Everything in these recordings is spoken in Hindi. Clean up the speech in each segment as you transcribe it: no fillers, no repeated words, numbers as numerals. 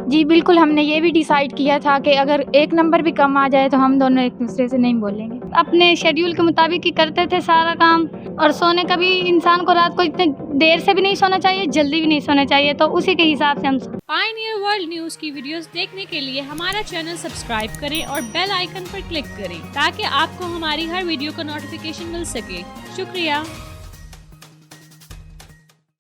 जी बिल्कुल, हमने ये भी डिसाइड किया था कि अगर एक नंबर भी कम आ जाए तो हम दोनों एक दूसरे से नहीं बोलेंगे। अपने शेड्यूल के मुताबिक ही करते थे सारा काम, और सोने का भी इंसान को रात को इतने देर से भी नहीं सोना चाहिए, जल्दी भी नहीं सोना चाहिए, तो उसी के हिसाब से हम पायनियर वर्ल्ड न्यूज़ की वीडियोस देखने के लिए हमारा चैनल सब्सक्राइब करें और बेल आइकन पर क्लिक करें ताकि आपको हमारी हर वीडियो का नोटिफिकेशन मिल सके। शुक्रिया।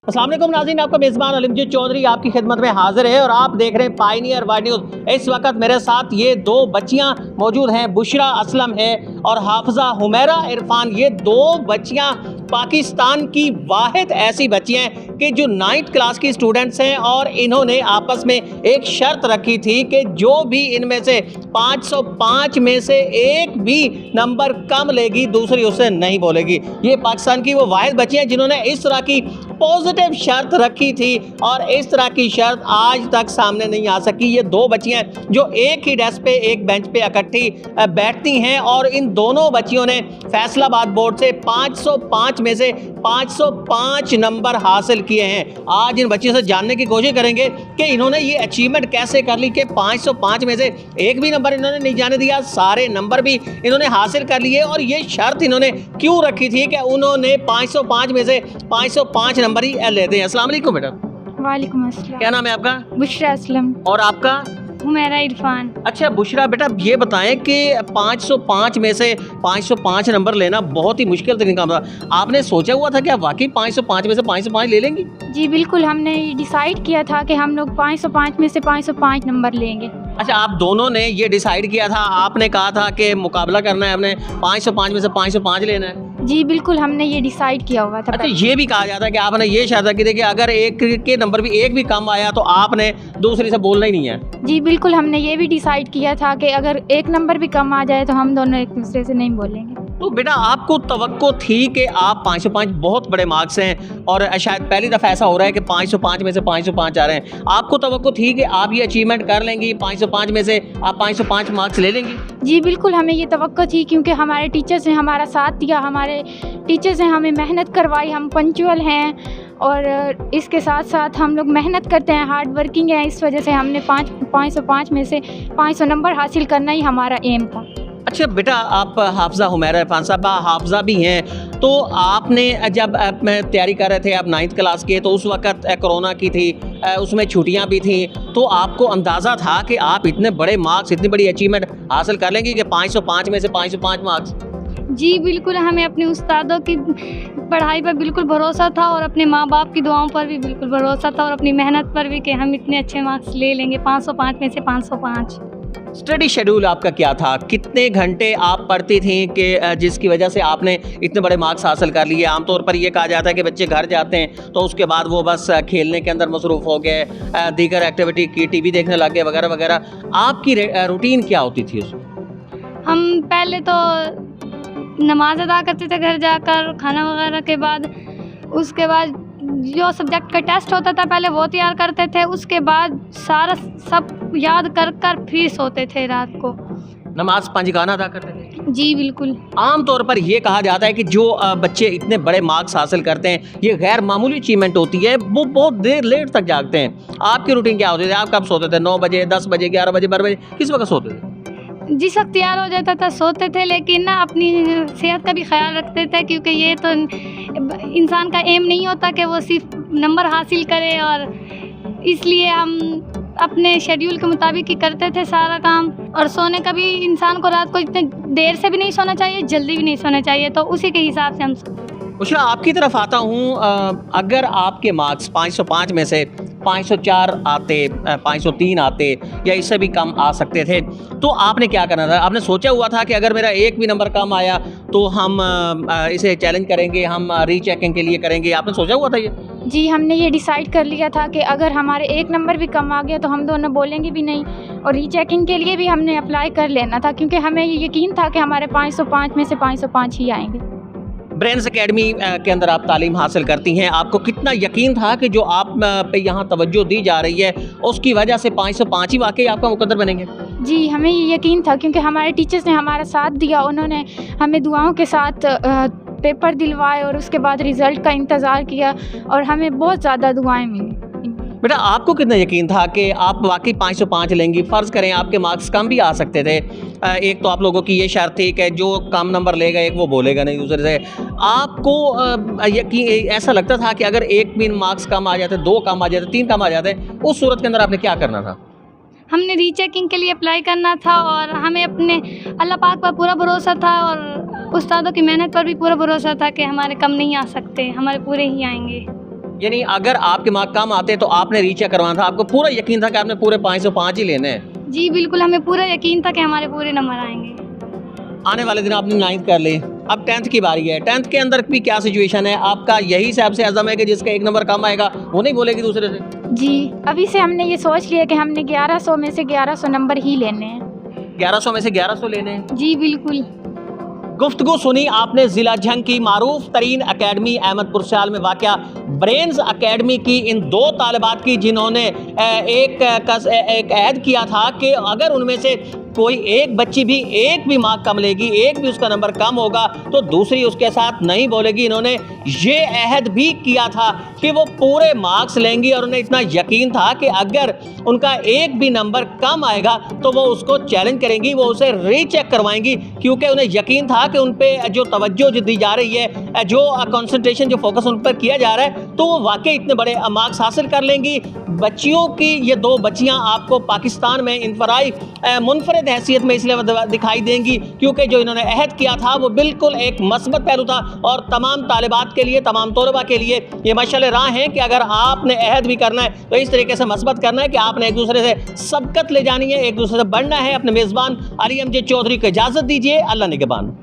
अस्सलाम वालेकुम नाज़रीन, आपका मेज़बान अलीमजीत चौधरी आपकी खिदमत में हाजिर है और आप देख रहे हैं पायनियर वर्ल्ड न्यूज़। इस वक्त मेरे साथ ये दो बच्चियां मौजूद हैं, बुशरा असलम है और हाफिज़ा हुमैरा इरफान। ये दो बच्चियां पाकिस्तान की वाहिद ऐसी बच्चियां हैं कि जो 9th क्लास की स्टूडेंट्स हैं और इन्होंने आपस में एक शर्त रखी थी कि जो भी इनमें से 505 में से एक भी नंबर कम लेगी दूसरी उससे नहीं बोलेगी। ये पाकिस्तान की वो वाहिद बच्चियां हैं जिन्होंने इस तरह की पॉजिटिव शर्त रखी थी और इस तरह की शर्त आज तक सामने नहीं आ सकी। ये दो बच्चियां जो एक ही डेस्क पे एक बेंच पे इकट्ठी बैठती हैं और इन दोनों बच्चियों ने फैसलाबाद बोर्ड से 505 में से 505 नंबर हासिल किए हैं। आज इन बच्चियों से जानने की कोशिश करेंगे कि इन्होंने ये अचीवमेंट कैसे कर ली कि 505 में से एक भी नंबर इन्होंने नहीं जाने दिया, सारे नंबर भी इन्होंने हासिल कर लिए। और ये शर्त इन्होंने क्यों रखी थी कि उन्होंने 505 में से 505 नंबर ही लेते हैं। अस्सलाम वालेकुम बेटा। वालेकुम अस्सलाम। क्या नाम है आपका? बुशरा असलम। और आपका? हुमैरा इरफान। अच्छा बुशरा बेटा, ये बताएं कि 505 में से 505 नंबर लेना बहुत ही मुश्किल तरीका काम था। आपने सोचा हुआ था कि आप वाकई 505 में से 505 ले लेंगी? जी बिल्कुल, हमने डिसाइड किया था कि हम लोग 505 में से 505 नंबर लेंगे। अच्छा, आप दोनों ने ये डिसाइड किया था, आपने कहा था कि मुकाबला करना है, हमने 505 में से 505 लेना है? जी बिल्कुल, हमने ये डिसाइड किया हुआ था। अच्छा, ये भी कहा जाता है कि आपने ये शर्त रखी थी कि अगर एक के नंबर भी एक भी कम आया तो आपने दूसरी से बोलना ही नहीं है। जी बिल्कुल, हमने ये भी डिसाइड किया था कि अगर एक नंबर भी कम आ जाए तो हम दोनों एक दूसरे से नहीं बोलेंगे। तो बेटा आपको तवक्को थी कि आप 505 बहुत बड़े मार्क्स हैं और शायद पहली दफ़ा ऐसा हो रहा है कि 505 में से 505 आ रहे हैं, आपको तवक्को थी कि आप ये अचीवमेंट कर लेंगी, 505 में से आप 505 मार्क्स ले लेंगी? जी बिल्कुल, हमें ये तवक्को थी क्योंकि हमारे टीचर्स ने हमारा साथ दिया, हमारे टीचर्स ने हमें मेहनत करवाई, हम पंक्चुअल हैं और इसके साथ साथ हम लोग मेहनत करते हैं, हार्ड वर्किंग है। इस वजह से हमने 505 में से 500 नंबर हासिल करना ही हमारा एम था। अच्छा बेटा, आप हाफिज़ा हुमैरा इरफान साहब हाफिज़ा भी हैं, तो आपने जब तैयारी कर रहे थे, आप 9th क्लास के, तो उस वक़्त कोरोना की थी, उसमें छुट्टियां भी थी, तो आपको अंदाज़ा था कि आप इतने बड़े मार्क्स, इतनी बड़ी अचीवमेंट हासिल कर लेंगे कि 505 में से 505 मार्क्स? जी बिल्कुल, हमें अपने उस्तादों की पढ़ाई पर बिल्कुल भरोसा था और अपने माँ बाप की दुआओं पर भी बिल्कुल भरोसा था और अपनी मेहनत पर भी कि हम इतने अच्छे मार्क्स ले लेंगे, 505 में से 505। स्टडी शेड्यूल आपका क्या था? कितने घंटे आप पढ़ती थी कि जिसकी वजह से आपने इतने बड़े मार्क्स हासिल कर लिए? आमतौर पर ये कहा जाता है कि बच्चे घर जाते हैं तो उसके बाद वो बस खेलने के अंदर मसरूफ़ हो गए, दीगर एक्टिविटी की टीवी देखने लग गए वगैरह वगैरह। आपकी रूटीन क्या होती थी उसमें? हम पहले तो नमाज अदा करते थे घर जाकर, खाना वगैरह के बाद। उसके बाद जो सब्जेक्ट का टेस्ट होता था पहले वो तैयार करते थे, उसके बाद सारा सब याद कर कर फिर सोते थे रात को। नमाज पंजगाना अदा करते थे? जी बिल्कुल। आम तौर पर ये कहा जाता है कि जो बच्चे इतने बड़े मार्क्स हासिल करते हैं, ये गैर मामूली अचीवमेंट होती है, वो बहुत देर लेट तक जागते हैं। आपकी रूटीन क्या होती थी? आप कब सोते थे? 9 बजे, 10 बजे, 11 बजे, 12 बजे, किस वक्त सोते थे? जिस वक्त तैयार हो जाता था सोते थे, लेकिन ना अपनी सेहत का भी ख्याल रखते थे क्योंकि ये तो इंसान का एम नहीं होता कि वो सिर्फ नंबर हासिल करे, और इसलिए हम अपने शेड्यूल के मुताबिक ही करते थे सारा काम। और सोने का भी इंसान को रात को इतने देर से भी नहीं सोना चाहिए, जल्दी भी नहीं सोना चाहिए, तो उसी के हिसाब से हम सोते थे। बुशरा, आपकी तरफ आता हूँ। अगर आपके मार्क्स 505 में से 504 आते, 503 आते या इससे भी कम आ सकते थे, तो आपने क्या करना था? आपने सोचा हुआ था कि अगर मेरा एक भी नंबर कम आया तो हम इसे चैलेंज करेंगे, हम रीचेकिंग के लिए करेंगे, आपने सोचा हुआ था ये? जी, हमने ये डिसाइड कर लिया था कि अगर हमारे एक नंबर भी कम आ गया तो हम दोनों बोलेंगे भी नहीं, और रीचेकिंग के लिए भी हमने अप्लाई कर लेना था क्योंकि हमें ये यकीन था कि हमारे 505 में से 505 ही आएंगे। ब्रेन्स एकेडमी के अंदर आप तालीम हासिल करती हैं, आपको कितना यकीन था कि जो आप पे यहाँ तवज्जो दी जा रही है उसकी वजह से 505 ही वाकई आपका मुकद्दर बनेंगे? जी, हमें ये यकीन था क्योंकि हमारे टीचर्स ने हमारा साथ दिया, उन्होंने हमें दुआओं के साथ पेपर दिलवाए और उसके बाद रिज़ल्ट का इंतज़ार किया और हमें बहुत ज़्यादा दुआएं मिली। बेटा आपको कितना यकीन था कि आप वाकई 505 लेंगी? फ़र्ज़ करें आपके मार्क्स कम भी आ सकते थे, एक तो आप लोगों की ये शर्त थी कि जो कम नंबर लेगा एक वो बोलेगा नहीं दूसरे से। आपको यकीन ऐसा लगता था कि अगर एक भी मार्क्स कम आ जाते, 2 कम आ जाते, 3 कम आ जाते, उस सूरत के अंदर आपने क्या करना था? हमने रीचेकिंग के लिए अप्लाई करना था और हमें अपने अल्लाह पाक पर पूरा भरोसा था और उस्तादों की मेहनत पर भी पूरा भरोसा था कि हमारे कम नहीं आ सकते, हमारे पूरे ही आएंगे। यानी अगर आपके मार्क्स कम आते तो आपने रीचेक करवाना था, आपको पूरा यकीन था कि आपने पूरे 505 ही लेने हैं? जी बिल्कुल, हमें पूरा यकीन था कि हमारे पूरे नंबर आएंगे। आने वाले दिन आपने 9th कर ली, अब 10th की बारी है। 10th के अंदर भी क्या सिचुएशन है? आपका यही हिसाब से अज़म है कि जिसका 1 नंबर कम आएगा वो नहीं बोलेगी दूसरे से? जी, अभी से हमने ये सोच लिया कि हमने 1100 में से 1100 नंबर ही लेने हैं। 1100 में से 1100 लेने हैं? जी बिल्कुल। गुफ्तगू सुनी आपने ज़िला झंग की मारूफ तरीन अकेडमी अहमदपुर शाल में वाक़या ब्रेन्स अकेडमी की इन 2 तालिबात की, जिन्होंने एक अहद किया था कि अगर उनमें से कोई एक बच्ची भी एक भी मार्क कम लेगी, एक भी उसका नंबर कम होगा तो दूसरी उसके साथ नहीं बोलेगी। इन्होंने ये अहद भी किया था कि वो पूरे मार्क्स लेंगी और उन्हें इतना यकीन था कि अगर उनका एक भी नंबर कम आएगा तो वो उसको चैलेंज करेंगी, वो उसे रीचेक करवाएंगी, क्योंकि उन्हें यकीन था कि उन पर जो तवज्जो जो दी जा रही है, जो कंसंट्रेशन, जो फोकस उन पर किया जा रहा है, तो वो वाकई इतने बड़े मार्क्स हासिल कर लेंगी। बच्चियों की ये 2 बच्चियां आपको पाकिस्तान में इंफराई मुनफरद हैसियत में इसलिए दिखाई देंगी क्योंकि जो इन्होंने अहद किया था वो बिल्कुल एक मस्बत पहलू था और तमाम तालिबात के लिए, तमाम तलबा के लिए ये मशाल राह है कि अगर आपने अहद भी करना है तो इस तरीके से मस्बत करना है कि आपने एक दूसरे से सबकत ले जानी है, एक दूसरे से बढ़ना है। अपने मेज़बान अली एमजे चौधरी को इजाज़त दीजिए। अल्लाह निगहबान।